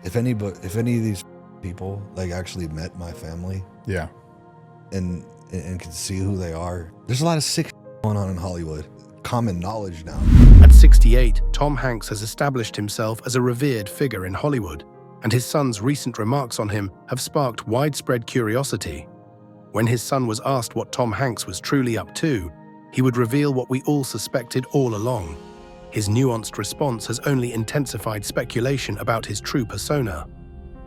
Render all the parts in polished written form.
if any of these people like actually met my family, Yeah. and can see who they are, there's a lot of sick going on in Hollywood. Common knowledge now. At 68, Tom Hanks has established himself as a revered figure in Hollywood, and his son's recent remarks on him have sparked widespread curiosity. When his son was asked what Tom Hanks was truly up to, he would reveal what we all suspected all along. His nuanced response has only intensified speculation about his true persona.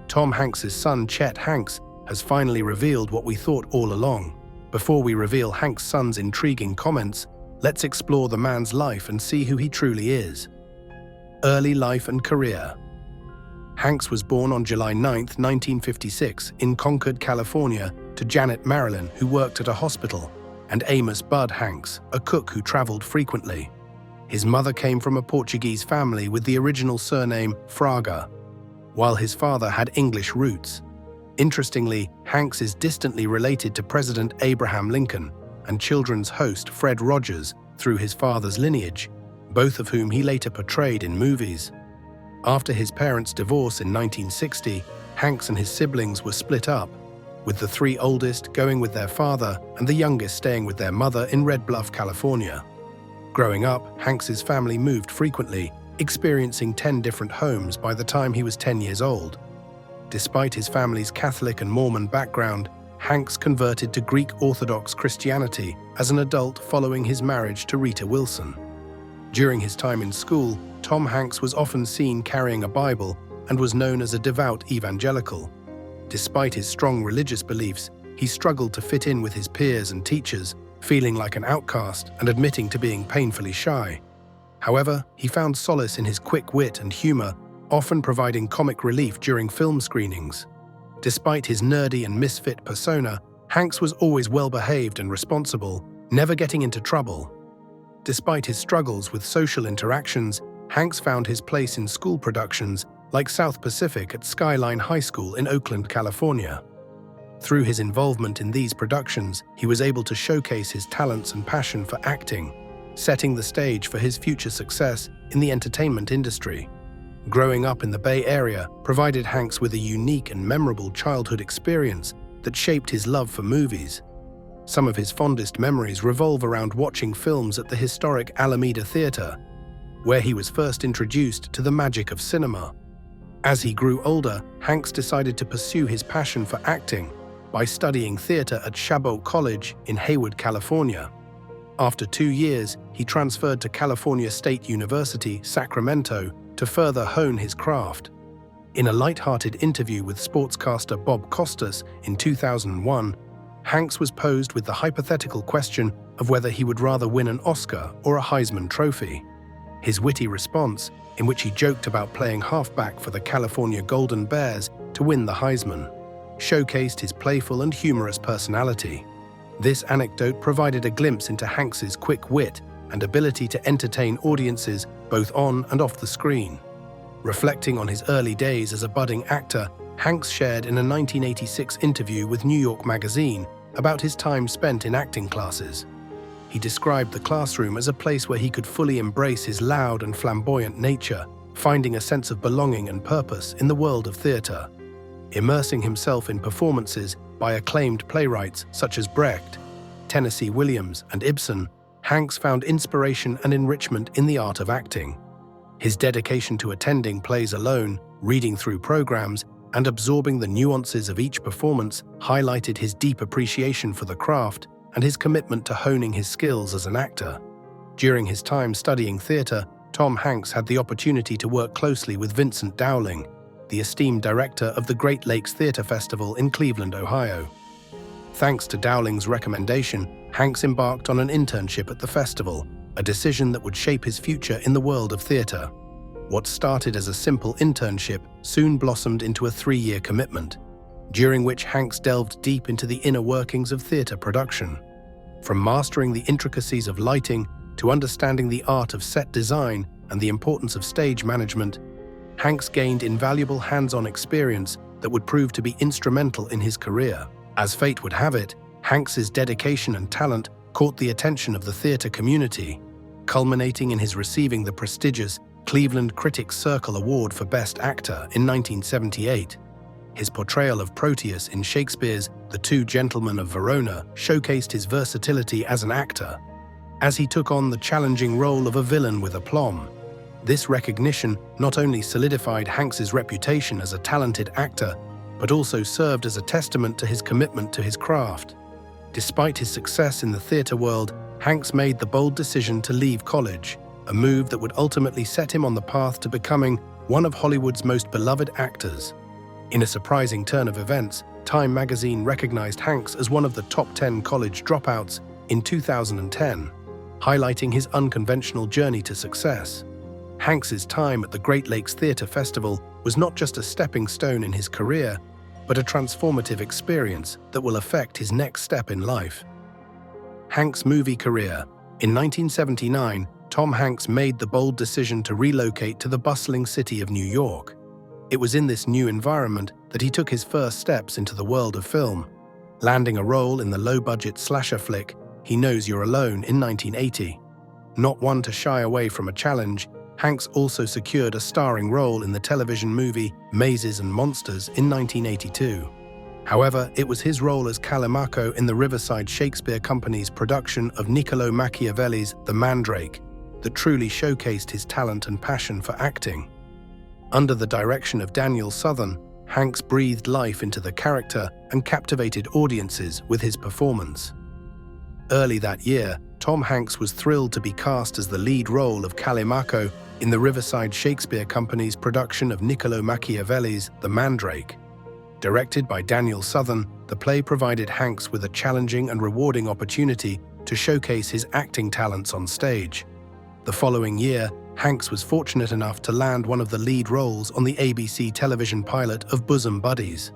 Tom Hanks's son, Chet Hanks, has finally revealed what we thought all along. Before we reveal Hanks' son's intriguing comments, let's explore the man's life and see who he truly is. Early life and career. Hanks was born on July 9, 1956, in Concord, California, to Janet Marilyn, who worked at a hospital, and Amos Bud Hanks, a cook who traveled frequently. His mother came from a Portuguese family with the original surname Fraga, while his father had English roots. Interestingly, Hanks is distantly related to President Abraham Lincoln and children's host Fred Rogers through his father's lineage, both of whom he later portrayed in movies. After his parents' divorce in 1960, Hanks and his siblings were split up, with the three oldest going with their father and the youngest staying with their mother in Red Bluff, California. Growing up, Hanks's family moved frequently, experiencing 10 different homes by the time he was 10 years old. Despite his family's Catholic and Mormon background, Hanks converted to Greek Orthodox Christianity as an adult following his marriage to Rita Wilson. During his time in school, Tom Hanks was often seen carrying a Bible and was known as a devout evangelical. Despite his strong religious beliefs, he struggled to fit in with his peers and teachers, feeling like an outcast and admitting to being painfully shy. However, he found solace in his quick wit and humor, often providing comic relief during film screenings. Despite his nerdy and misfit persona, Hanks was always well-behaved and responsible, never getting into trouble. Despite his struggles with social interactions, Hanks found his place in school productions like South Pacific at Skyline High School in Oakland, California. Through his involvement in these productions, he was able to showcase his talents and passion for acting, setting the stage for his future success in the entertainment industry. Growing up in the Bay Area provided Hanks with a unique and memorable childhood experience that shaped his love for movies. Some of his fondest memories revolve around watching films at the historic Alameda Theater, where he was first introduced to the magic of cinema. As he grew older, Hanks decided to pursue his passion for acting by studying theater at Chabot College in Hayward, California. After 2 years, he transferred to California State University, Sacramento, to further hone his craft. In a light-hearted interview with sportscaster Bob Costas in 2001, Hanks was posed with the hypothetical question of whether he would rather win an Oscar or a Heisman Trophy. His witty response, in which he joked about playing halfback for the California Golden Bears to win the Heisman, showcased his playful and humorous personality. This anecdote provided a glimpse into Hanks's quick wit and ability to entertain audiences both on and off the screen. Reflecting on his early days as a budding actor, Hanks shared in a 1986 interview with New York Magazine about his time spent in acting classes. He described the classroom as a place where he could fully embrace his loud and flamboyant nature, finding a sense of belonging and purpose in the world of theater. Immersing himself in performances by acclaimed playwrights such as Brecht, Tennessee Williams, and Ibsen, Hanks found inspiration and enrichment in the art of acting. His dedication to attending plays alone, reading through programs, and absorbing the nuances of each performance highlighted his deep appreciation for the craft and his commitment to honing his skills as an actor. During his time studying theater, Tom Hanks had the opportunity to work closely with Vincent Dowling, the esteemed director of the Great Lakes Theater Festival in Cleveland, Ohio. Thanks to Dowling's recommendation, Hanks embarked on an internship at the festival, a decision that would shape his future in the world of theater. What started as a simple internship soon blossomed into a 3-year commitment, during which Hanks delved deep into the inner workings of theater production. From mastering the intricacies of lighting to understanding the art of set design and the importance of stage management, Hanks gained invaluable hands-on experience that would prove to be instrumental in his career. As fate would have it, Hanks's dedication and talent caught the attention of the theater community, culminating in his receiving the prestigious Cleveland Critics Circle Award for Best Actor in 1978. His portrayal of Proteus in Shakespeare's The Two Gentlemen of Verona showcased his versatility as an actor, as he took on the challenging role of a villain with aplomb. This recognition not only solidified Hanks's reputation as a talented actor, but also served as a testament to his commitment to his craft. Despite his success in the theater world, Hanks made the bold decision to leave college, a move that would ultimately set him on the path to becoming one of Hollywood's most beloved actors. In a surprising turn of events, Time magazine recognized Hanks as one of the top 10 college dropouts in 2010, highlighting his unconventional journey to success. Hanks's time at the Great Lakes Theatre Festival was not just a stepping stone in his career, but a transformative experience that will affect his next step in life. Hanks' movie career. In 1979, Tom Hanks made the bold decision to relocate to the bustling city of New York. It was in this new environment that he took his first steps into the world of film, landing a role in the low-budget slasher flick He Knows You're Alone in 1980. Not one to shy away from a challenge, Hanks also secured a starring role in the television movie Mazes and Monsters in 1982. However, it was his role as Callimaco in the Riverside Shakespeare Company's production of Niccolo Machiavelli's The Mandrake that truly showcased his talent and passion for acting. Under the direction of Daniel Southern, Hanks breathed life into the character and captivated audiences with his performance. Early that year, Tom Hanks was thrilled to be cast as the lead role of Callimaco in the Riverside Shakespeare Company's production of Niccolo Machiavelli's The Mandrake. Directed by Daniel Southern, the play provided Hanks with a challenging and rewarding opportunity to showcase his acting talents on stage. The following year, Hanks was fortunate enough to land one of the lead roles on the ABC television pilot of Bosom Buddies.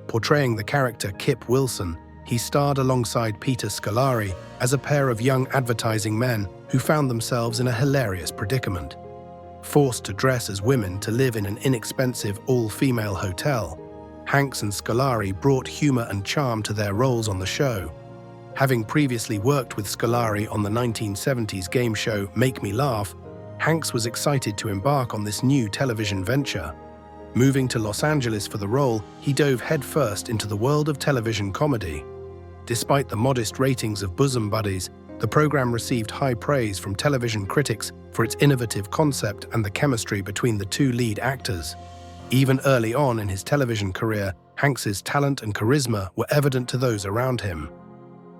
Portraying the character Kip Wilson, he starred alongside Peter Scolari as a pair of young advertising men who found themselves in a hilarious predicament. Forced to dress as women to live in an inexpensive all-female hotel, Hanks and Scolari brought humor and charm to their roles on the show. Having previously worked with Scolari on the 1970s game show Make Me Laugh, Hanks was excited to embark on this new television venture. Moving to Los Angeles for the role, he dove headfirst into the world of television comedy. Despite the modest ratings of Bosom Buddies, the program received high praise from television critics for its innovative concept and the chemistry between the two lead actors. Even early on in his television career, Hanks's talent and charisma were evident to those around him.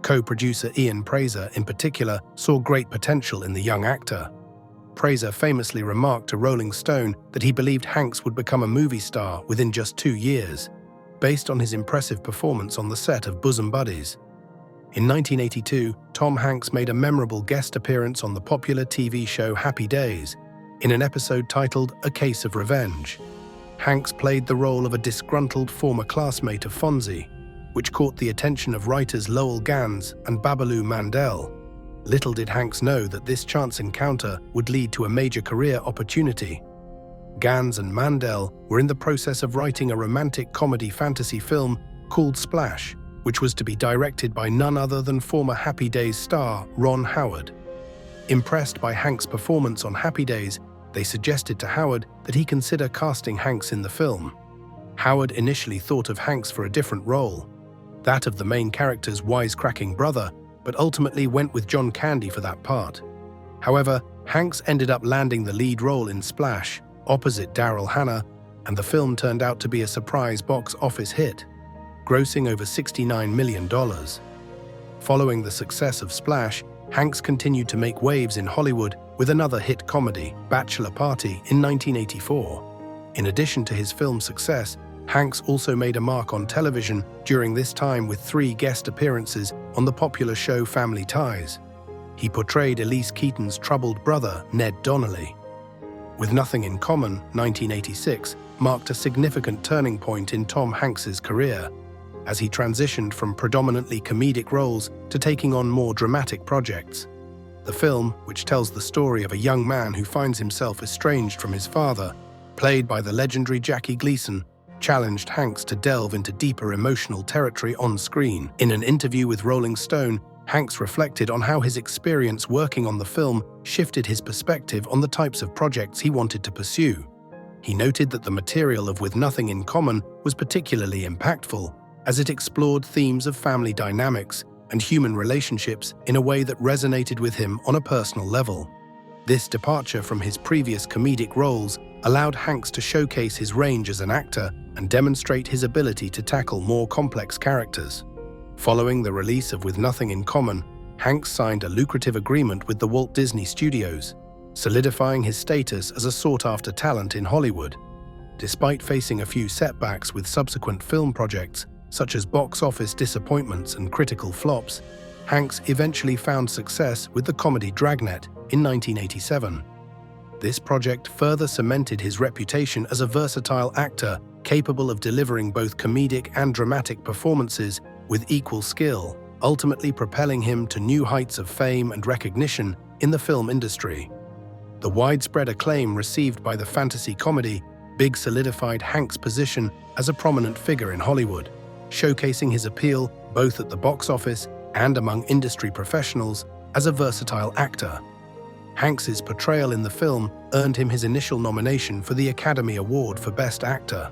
Co-producer Ian Praiser, in particular, saw great potential in the young actor. Praiser famously remarked to Rolling Stone that he believed Hanks would become a movie star within just 2 years, based on his impressive performance on the set of Bosom Buddies. In 1982, Tom Hanks made a memorable guest appearance on the popular TV show Happy Days, in an episode titled A Case of Revenge. Hanks played the role of a disgruntled former classmate of Fonzie, which caught the attention of writers Lowell Gans and Babaloo Mandel. Little did Hanks know that this chance encounter would lead to a major career opportunity. Gans and Mandel were in the process of writing a romantic comedy fantasy film called Splash, which was to be directed by none other than former Happy Days star Ron Howard. Impressed by Hanks' performance on Happy Days, they suggested to Howard that he consider casting Hanks in the film. Howard initially thought of Hanks for a different role, that of the main character's wisecracking brother, but ultimately went with John Candy for that part. However, Hanks ended up landing the lead role in Splash, opposite Daryl Hannah, and the film turned out to be a surprise box office hit, grossing over $69 million. Following the success of Splash, Hanks continued to make waves in Hollywood with another hit comedy, Bachelor Party, in 1984. In addition to his film success, Hanks also made a mark on television during this time with 3 guest appearances on the popular show Family Ties. He portrayed Elise Keaton's troubled brother, Ned Donnelly. With Nothing in Common, 1986, marked a significant turning point in Tom Hanks's career, as he transitioned from predominantly comedic roles to taking on more dramatic projects. The film, which tells the story of a young man who finds himself estranged from his father, played by the legendary Jackie Gleason, challenged Hanks to delve into deeper emotional territory on screen. In an interview with Rolling Stone, Hanks reflected on how his experience working on the film shifted his perspective on the types of projects he wanted to pursue. He noted that the material of With Nothing in Common was particularly impactful, as it explored themes of family dynamics and human relationships in a way that resonated with him on a personal level. This departure from his previous comedic roles allowed Hanks to showcase his range as an actor and demonstrate his ability to tackle more complex characters. Following the release of With Nothing in Common, Hanks signed a lucrative agreement with the Walt Disney Studios, solidifying his status as a sought-after talent in Hollywood. Despite facing a few setbacks with subsequent film projects, such as box office disappointments and critical flops, Hanks eventually found success with the comedy Dragnet in 1987. This project further cemented his reputation as a versatile actor capable of delivering both comedic and dramatic performances with equal skill, ultimately propelling him to new heights of fame and recognition in the film industry. The widespread acclaim received by the fantasy comedy Big solidified Hanks' position as a prominent figure in Hollywood, showcasing his appeal both at the box office and among industry professionals as a versatile actor. Hanks' portrayal in the film earned him his initial nomination for the Academy Award for Best Actor.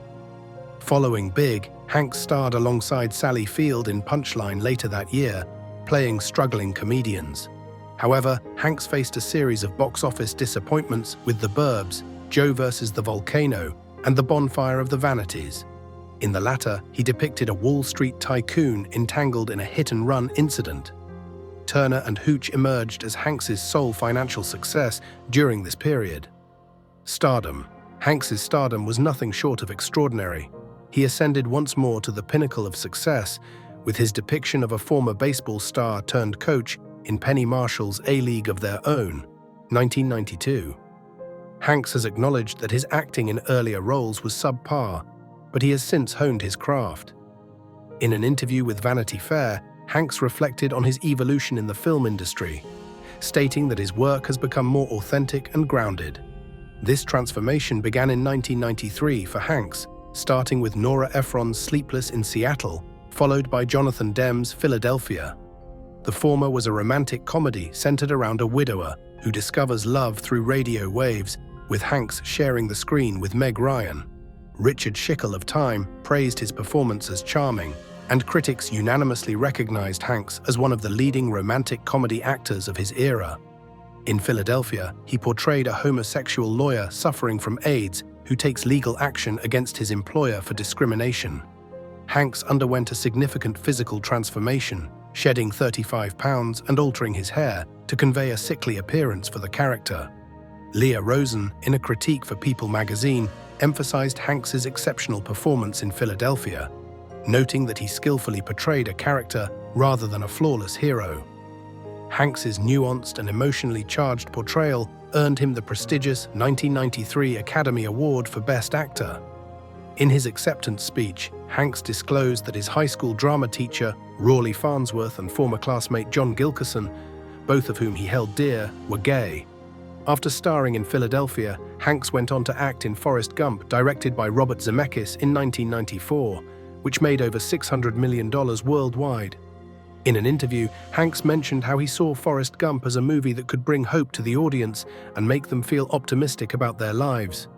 Following Big, Hanks starred alongside Sally Field in Punchline later that year, playing struggling comedians. However, Hanks faced a series of box office disappointments with The Burbs, Joe vs. the Volcano, and The Bonfire of the Vanities. In the latter, he depicted a Wall Street tycoon entangled in a hit-and-run incident. Turner and Hooch emerged as Hanks' sole financial success during this period. Stardom. Hanks' stardom was nothing short of extraordinary. He ascended once more to the pinnacle of success with his depiction of a former baseball star turned coach in Penny Marshall's A League of Their Own, 1992. Hanks has acknowledged that his acting in earlier roles was subpar, but he has since honed his craft. In an interview with Vanity Fair, Hanks reflected on his evolution in the film industry, stating that his work has become more authentic and grounded. This transformation began in 1993 for Hanks, starting with Nora Ephron's Sleepless in Seattle, followed by Jonathan Demme's Philadelphia. The former was a romantic comedy centered around a widower who discovers love through radio waves, with Hanks sharing the screen with Meg Ryan. Richard Schickel of Time praised his performance as charming, and critics unanimously recognized Hanks as one of the leading romantic comedy actors of his era. In Philadelphia, he portrayed a homosexual lawyer suffering from AIDS who takes legal action against his employer for discrimination. Hanks underwent a significant physical transformation, shedding 35 pounds and altering his hair to convey a sickly appearance for the character. Leah Rosen, in a critique for People magazine, emphasized Hanks' exceptional performance in Philadelphia, noting that he skillfully portrayed a character rather than a flawless hero. Hanks' nuanced and emotionally charged portrayal earned him the prestigious 1993 Academy Award for Best Actor. In his acceptance speech, Hanks disclosed that his high school drama teacher, Rawley Farnsworth, and former classmate John Gilkerson, both of whom he held dear, were gay. After starring in Philadelphia, Hanks went on to act in Forrest Gump, directed by Robert Zemeckis in 1994, which made over $600 million worldwide. In an interview, Hanks mentioned how he saw Forrest Gump as a movie that could bring hope to the audience and make them feel optimistic about their lives.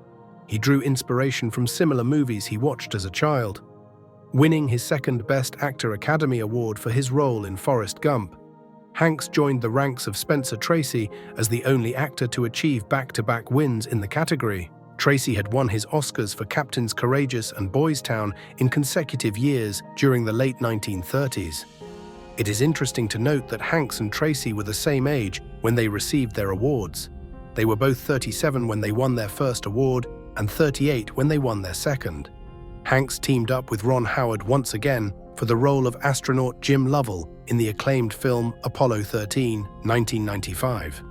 He drew inspiration from similar movies he watched as a child. Winning his second Best Actor Academy Award for his role in Forrest Gump, Hanks joined the ranks of Spencer Tracy as the only actor to achieve back-to-back wins in the category. Tracy had won his Oscars for Captains Courageous and Boys Town in consecutive years during the late 1930s. It is interesting to note that Hanks and Tracy were the same age when they received their awards. They were both 37 when they won their first award and 38 when they won their second. Hanks teamed up with Ron Howard once again for the role of astronaut Jim Lovell in the acclaimed film Apollo 13, 1995.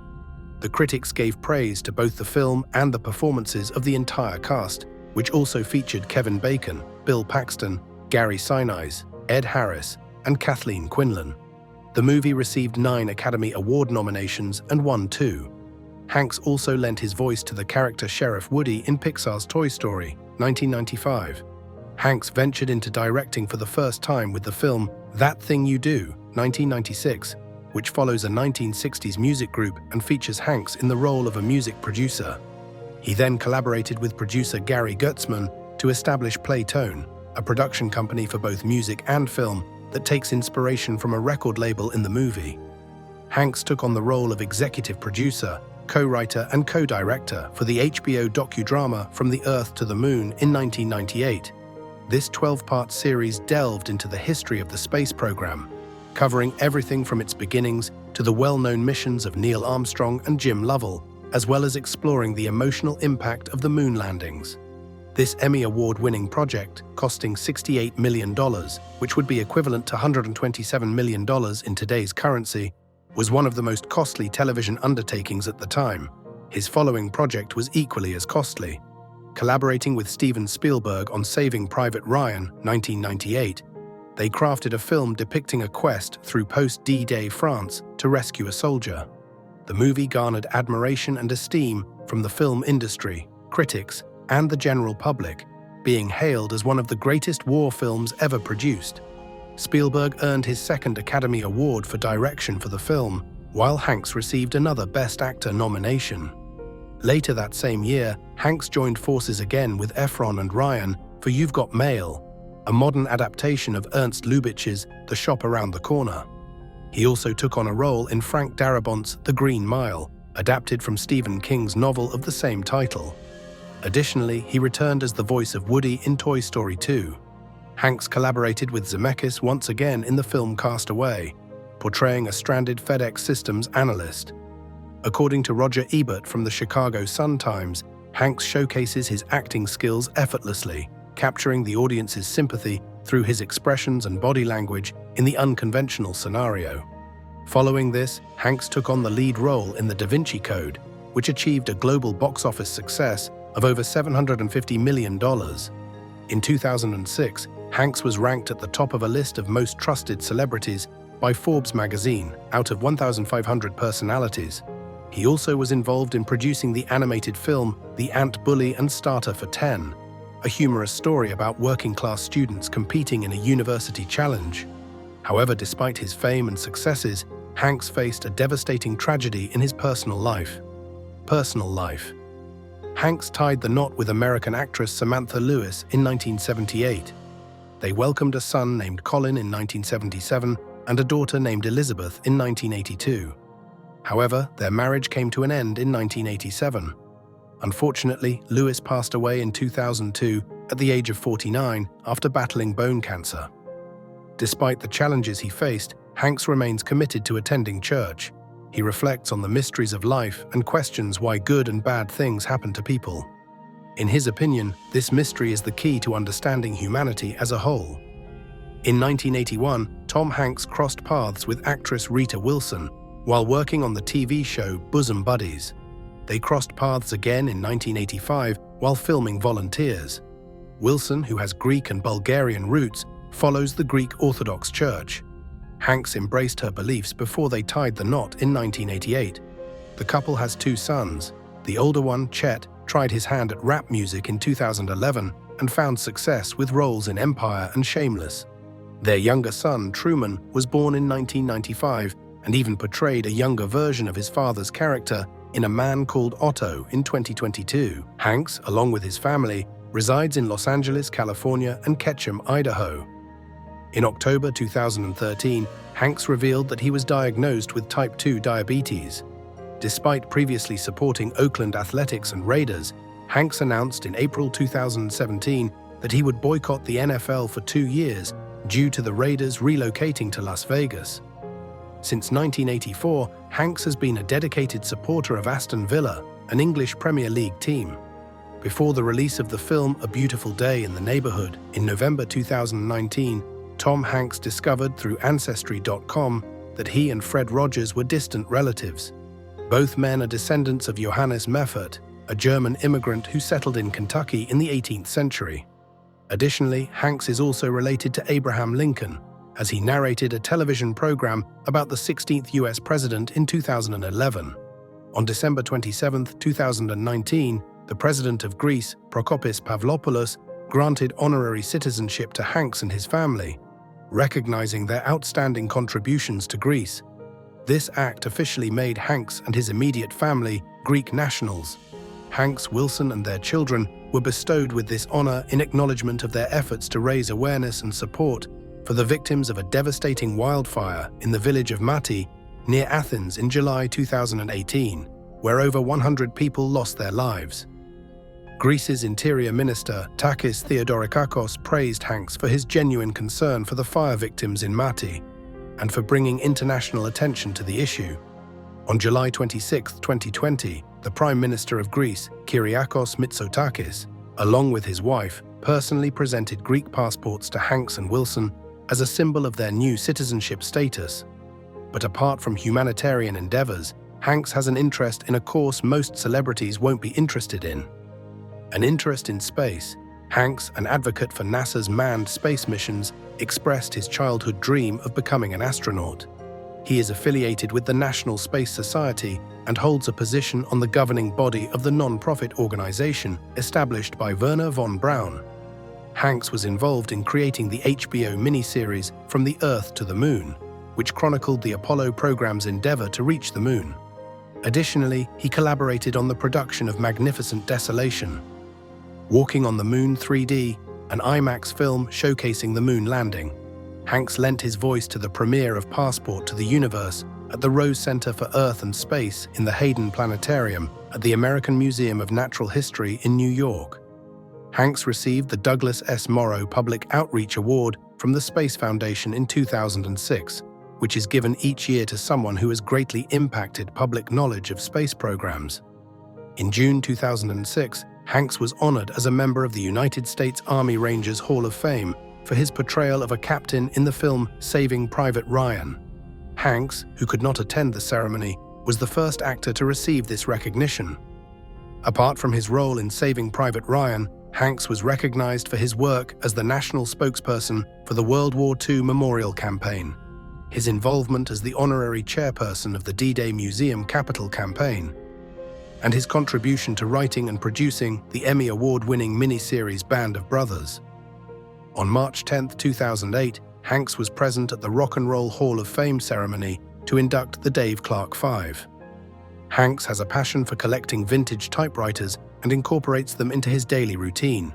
The critics gave praise to both the film and the performances of the entire cast, which also featured Kevin Bacon, Bill Paxton, Gary Sinise, Ed Harris, and Kathleen Quinlan. The movie received 9 Academy Award nominations and won 2. Hanks also lent his voice to the character Sheriff Woody in Pixar's Toy Story, 1995. Hanks ventured into directing for the first time with the film That Thing You Do, 1996, which follows a 1960s music group and features Hanks in the role of a music producer. He then collaborated with producer Gary Gertzman to establish Playtone, a production company for both music and film that takes inspiration from a record label in the movie. Hanks took on the role of executive producer, co-writer and co-director for the HBO docudrama From the Earth to the Moon in 1998. This 12-part series delved into the history of the space program, covering everything from its beginnings to the well-known missions of Neil Armstrong and Jim Lovell, as well as exploring the emotional impact of the moon landings. This Emmy Award-winning project, costing $68 million, which would be equivalent to $127 million in today's currency, was one of the most costly television undertakings at the time. His following project was equally as costly. Collaborating with Steven Spielberg on Saving Private Ryan, 1998, they crafted a film depicting a quest through post-D-Day France to rescue a soldier. The movie garnered admiration and esteem from the film industry, critics, and the general public, being hailed as one of the greatest war films ever produced. Spielberg earned his second Academy Award for direction for the film, while Hanks received another Best Actor nomination. Later that same year, Hanks joined forces again with Efron and Ryan for You've Got Mail, a modern adaptation of Ernst Lubitsch's The Shop Around the Corner. He also took on a role in Frank Darabont's The Green Mile, adapted from Stephen King's novel of the same title. Additionally, he returned as the voice of Woody in Toy Story 2. Hanks collaborated with Zemeckis once again in the film Cast Away, portraying a stranded FedEx systems analyst. According to Roger Ebert from the Chicago Sun-Times, Hanks showcases his acting skills effortlessly, capturing the audience's sympathy through his expressions and body language in the unconventional scenario. Following this, Hanks took on the lead role in The Da Vinci Code, which achieved a global box office success of over $750 million. In 2006, Hanks was ranked at the top of a list of most trusted celebrities by Forbes magazine out of 1,500 personalities. He also was involved in producing the animated film The Ant, Bully and Starter for 10, a humorous story about working-class students competing in a university challenge. However, despite his fame and successes, Hanks faced a devastating tragedy in his personal life. Hanks tied the knot with American actress Samantha Lewis in 1978. They welcomed a son named Colin in 1977 and a daughter named Elizabeth in 1982. However, their marriage came to an end in 1987. Unfortunately, Lewis passed away in 2002 at the age of 49 after battling bone cancer. Despite the challenges he faced, Hanks remains committed to attending church. He reflects on the mysteries of life and questions why good and bad things happen to people. In his opinion, this mystery is the key to understanding humanity as a whole. In 1981, Tom Hanks crossed paths with actress Rita Wilson while working on the TV show Bosom Buddies. They crossed paths again in 1985 while filming Volunteers. Wilson, who has Greek and Bulgarian roots, follows the Greek Orthodox Church. Hanks embraced her beliefs before they tied the knot in 1988. The couple has 2 sons. The older one, Chet, tried his hand at rap music in 2011 and found success with roles in Empire and Shameless. Their younger son, Truman, was born in 1995 and even portrayed a younger version of his father's character in A Man Called Otto in 2022. Hanks, along with his family, resides in Los Angeles, California and Ketchum, Idaho. In October 2013, Hanks revealed that he was diagnosed with type 2 diabetes. Despite previously supporting Oakland Athletics and Raiders, Hanks announced in April 2017 that he would boycott the NFL for 2 years due to the Raiders relocating to Las Vegas. Since 1984, Hanks has been a dedicated supporter of Aston Villa, an English Premier League team. Before the release of the film A Beautiful Day in the Neighborhood in November 2019, Tom Hanks discovered through Ancestry.com that he and Fred Rogers were distant relatives. Both men are descendants of Johannes Meffert, a German immigrant who settled in Kentucky in the 18th century. Additionally, Hanks is also related to Abraham Lincoln, as he narrated a television program about the 16th US president in 2011. On December 27, 2019, the president of Greece, Prokopis Pavlopoulos, granted honorary citizenship to Hanks and his family, recognizing their outstanding contributions to Greece. This act officially made Hanks and his immediate family Greek nationals. Hanks, Wilson, and their children were bestowed with this honor in acknowledgement of their efforts to raise awareness and support for the victims of a devastating wildfire in the village of Mati, near Athens in July 2018, where over 100 people lost their lives. Greece's Interior Minister, Takis Theodorakakos, praised Hanks for his genuine concern for the fire victims in Mati and for bringing international attention to the issue. On July 26, 2020, the Prime Minister of Greece, Kyriakos Mitsotakis, along with his wife, personally presented Greek passports to Hanks and Wilson as a symbol of their new citizenship status. But apart from humanitarian endeavors, Hanks has an interest in a course most celebrities won't be interested in. An interest in space. Hanks, an advocate for NASA's manned space missions, expressed his childhood dream of becoming an astronaut. He is affiliated with the National Space Society and holds a position on the governing body of the non-profit organization established by Wernher von Braun. Hanks was involved in creating the HBO miniseries From the Earth to the Moon, which chronicled the Apollo program's endeavor to reach the moon. Additionally, he collaborated on the production of Magnificent Desolation, Walking on the Moon 3D, an IMAX film showcasing the moon landing. Hanks lent his voice to the premiere of Passport to the Universe at the Rose Center for Earth and Space in the Hayden Planetarium at the American Museum of Natural History in New York. Hanks received the Douglas S. Morrow Public Outreach Award from the Space Foundation in 2006, which is given each year to someone who has greatly impacted public knowledge of space programs. In June 2006, Hanks was honored as a member of the United States Army Rangers Hall of Fame for his portrayal of a captain in the film Saving Private Ryan. Hanks, who could not attend the ceremony, was the first actor to receive this recognition. Apart from his role in Saving Private Ryan, Hanks was recognized for his work as the national spokesperson for the World War II Memorial Campaign, his involvement as the honorary chairperson of the D-Day Museum Capital Campaign, and his contribution to writing and producing the Emmy Award-winning miniseries Band of Brothers. On March 10, 2008, Hanks was present at the Rock and Roll Hall of Fame ceremony to induct the Dave Clark Five. Hanks has a passion for collecting vintage typewriters and incorporates them into his daily routine.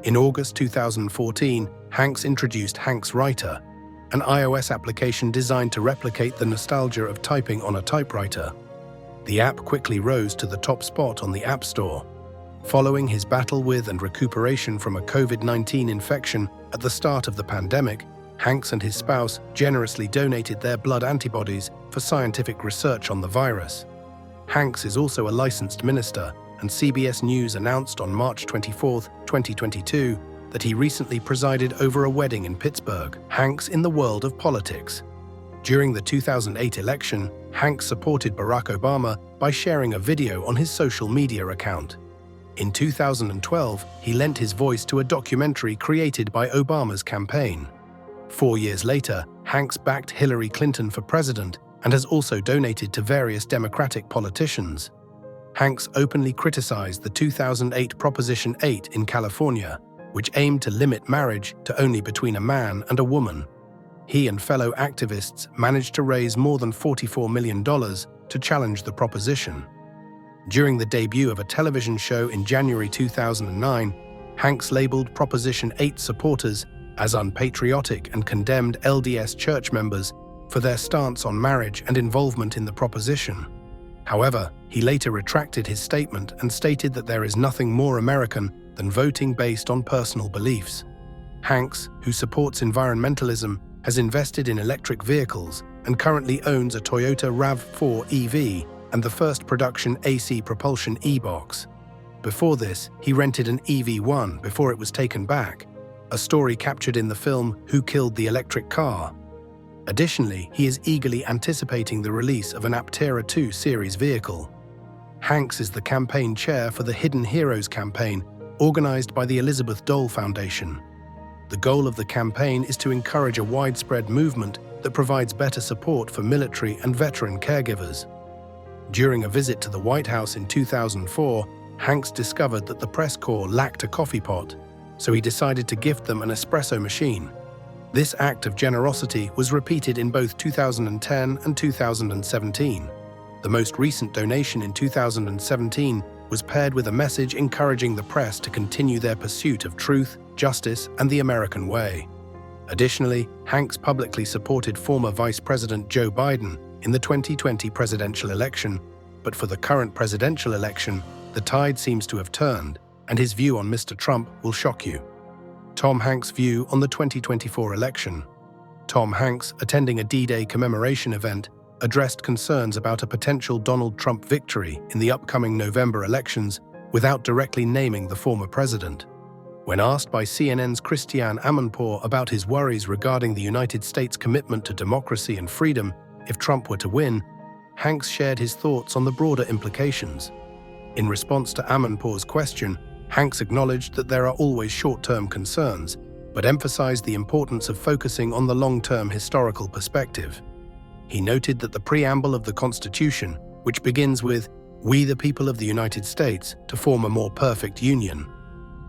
In August 2014, Hanks introduced Hanks Writer, an iOS application designed to replicate the nostalgia of typing on a typewriter. The app quickly rose to the top spot on the App Store. Following his battle with and recuperation from a COVID-19 infection at the start of the pandemic, Hanks and his spouse generously donated their blood antibodies for scientific research on the virus. Hanks is also a licensed minister, and CBS News announced on March 24, 2022, that he recently presided over a wedding in Pittsburgh. Hanks in the world of politics. During the 2008 election, Hanks supported Barack Obama by sharing a video on his social media account. In 2012, he lent his voice to a documentary created by Obama's campaign. 4 years later, Hanks backed Hillary Clinton for president and has also donated to various Democratic politicians. Hanks openly criticized the 2008 Proposition 8 in California, which aimed to limit marriage to only between a man and a woman. He and fellow activists managed to raise more than $44 million to challenge the proposition. During the debut of a television show in January 2009, Hanks labeled Proposition 8 supporters as unpatriotic and condemned LDS church members for their stance on marriage and involvement in the proposition. However, he later retracted his statement and stated that there is nothing more American than voting based on personal beliefs. Hanks, who supports environmentalism, has invested in electric vehicles and currently owns a Toyota RAV4 EV and the first production AC propulsion e-box. Before this, he rented an EV1 before it was taken back, a story captured in the film Who Killed the Electric Car. Additionally, he is eagerly anticipating the release of an Aptera 2 series vehicle. Hanks is the campaign chair for the Hidden Heroes campaign, organized by the Elizabeth Dole Foundation. The goal of the campaign is to encourage a widespread movement that provides better support for military and veteran caregivers. During a visit to the White House in 2004, Hanks discovered that the press corps lacked a coffee pot, so he decided to gift them an espresso machine. This act of generosity was repeated in both 2010 and 2017. The most recent donation in 2017 was paired with a message encouraging the press to continue their pursuit of truth, justice, and the American way. Additionally, Hanks publicly supported former Vice President Joe Biden in the 2020 presidential election, but for the current presidential election, the tide seems to have turned, and his view on Mr. Trump will shock you. Tom Hanks' view on the 2024 election. Tom Hanks, attending a D-Day commemoration event, addressed concerns about a potential Donald Trump victory in the upcoming November elections without directly naming the former president. When asked by CNN's Christiane Amanpour about his worries regarding the United States' commitment to democracy and freedom if Trump were to win, Hanks shared his thoughts on the broader implications. In response to Amanpour's question, Hanks acknowledged that there are always short-term concerns, but emphasized the importance of focusing on the long-term historical perspective. He noted that the preamble of the Constitution, which begins with, "We the people of the United States, to form a more perfect union,"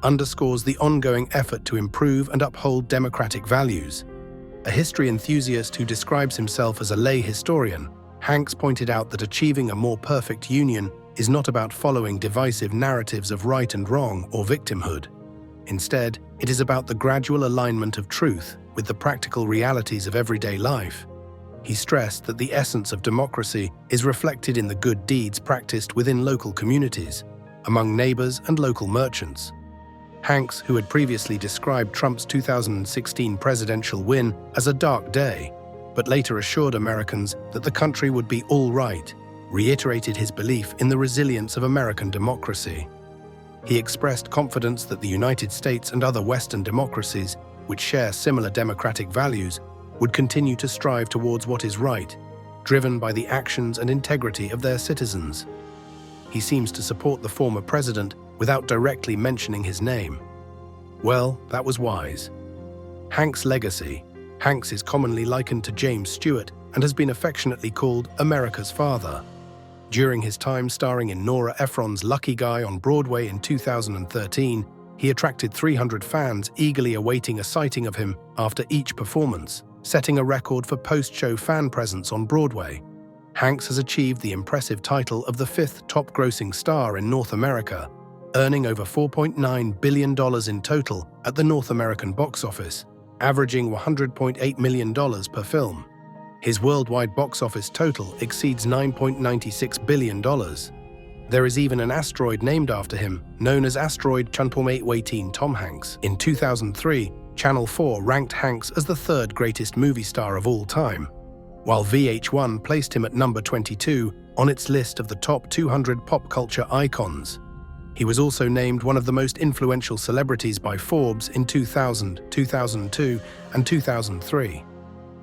underscores the ongoing effort to improve and uphold democratic values. A history enthusiast who describes himself as a lay historian, Hanks pointed out that achieving a more perfect union is not about following divisive narratives of right and wrong or victimhood. Instead, it is about the gradual alignment of truth with the practical realities of everyday life. He stressed that the essence of democracy is reflected in the good deeds practiced within local communities, among neighbors and local merchants. Hanks, who had previously described Trump's 2016 presidential win as a dark day, but later assured Americans that the country would be all right, reiterated his belief in the resilience of American democracy. He expressed confidence that the United States and other Western democracies, which share similar democratic values, would continue to strive towards what is right, driven by the actions and integrity of their citizens. He seems to support the former president without directly mentioning his name. Well, that was wise. Hanks' legacy. Hanks is commonly likened to James Stewart and has been affectionately called America's father. During his time starring in Nora Ephron's Lucky Guy on Broadway in 2013, he attracted 300 fans eagerly awaiting a sighting of him after each performance, setting a record for post-show fan presence on Broadway. Hanks has achieved the impressive title of the fifth top-grossing star in North America, earning over $4.9 billion in total at the North American box office, averaging $100.8 million per film. His worldwide box office total exceeds $9.96 billion. There is even an asteroid named after him, known as asteroid 1818 Tom Hanks. In 2003, Channel 4 ranked Hanks as the third greatest movie star of all time, while VH1 placed him at number 22 on its list of the top 200 pop culture icons. He was also named one of the most influential celebrities by Forbes in 2000, 2002, and 2003.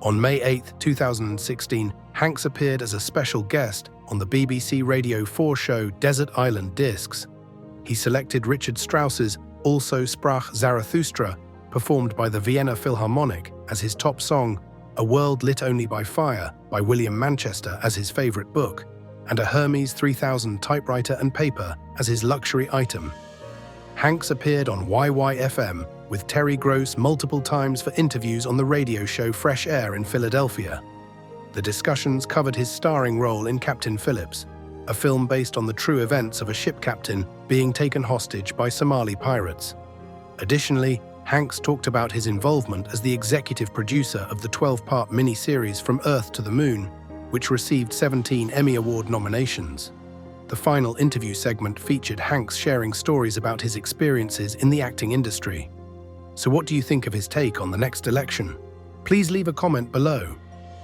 On May 8, 2016, Hanks appeared as a special guest on the BBC Radio 4 show Desert Island Discs. He selected Richard Strauss's Also Sprach Zarathustra, performed by the Vienna Philharmonic, as his top song, A World Lit Only by Fire by William Manchester as his favorite book, and a Hermes 3000 typewriter and paper as his luxury item. Hanks appeared on YYFM with Terry Gross multiple times for interviews on the radio show Fresh Air in Philadelphia. The discussions covered his starring role in Captain Phillips, a film based on the true events of a ship captain being taken hostage by Somali pirates. Additionally, Hanks talked about his involvement as the executive producer of the 12-part miniseries From Earth to the Moon, which received 17 Emmy Award nominations. The final interview segment featured Hanks sharing stories about his experiences in the acting industry. So what do you think of his take on the next election? Please leave a comment below.